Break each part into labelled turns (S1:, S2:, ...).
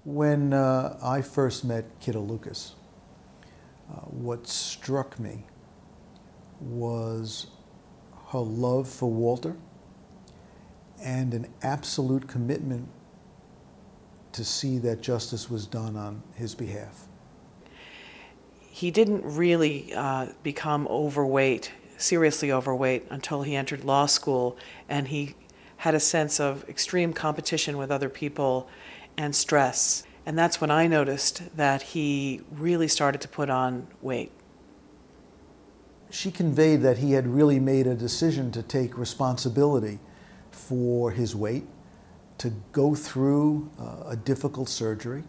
S1: When I first met Kitta Lucas, what struck me was her love for Walter and an absolute commitment to see that justice was done on his behalf.
S2: He didn't really become overweight, seriously overweight, until he entered law school, and he had a sense of extreme competition with other people and stress. And that's when I noticed that he really started to put on weight.
S1: She conveyed that he had really made a decision to take responsibility for his weight, to go through a difficult surgery,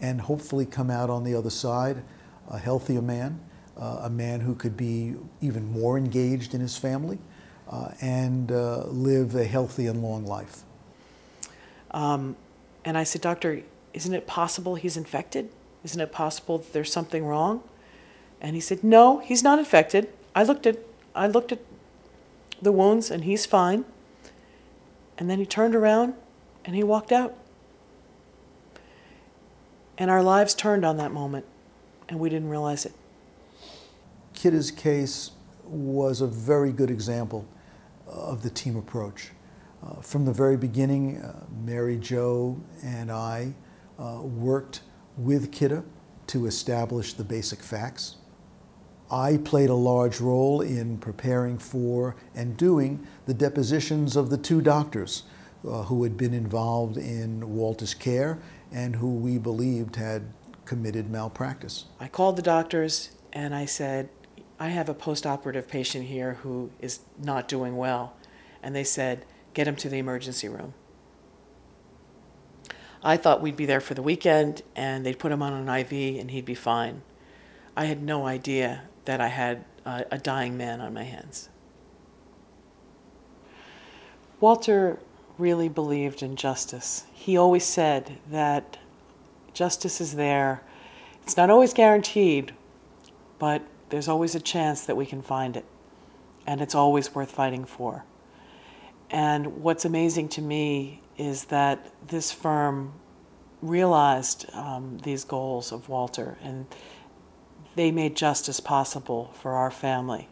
S1: and hopefully come out on the other side a healthier man, a man who could be even more engaged in his family, and live a healthy and long life.
S2: And I said, "Doctor, isn't it possible he's infected? Isn't it possible that there's something wrong?" And he said, "No, he's not infected. I looked at the wounds and he's fine." And then he turned around and he walked out. And our lives turned on that moment, and we didn't realize it.
S1: Kitta's case was a very good example of the team approach. From the very beginning, Mary Jo and I worked with Kitta to establish the basic facts. I played a large role in preparing for and doing the depositions of the two doctors who had been involved in Walter's care and who we believed had committed malpractice.
S2: I called the doctors and I said, "I have a post-operative patient here who is not doing well." And they said, "Get him to the emergency room." I thought we'd be there for the weekend and they'd put him on an IV and he'd be fine. I had no idea that I had a dying man on my hands. Walter really believed in justice. He always said that justice is there. It's not always guaranteed, but there's always a chance that we can find it. And it's always worth fighting for. And what's amazing to me is that this firm realized these goals of Walter, and they made justice possible for our family.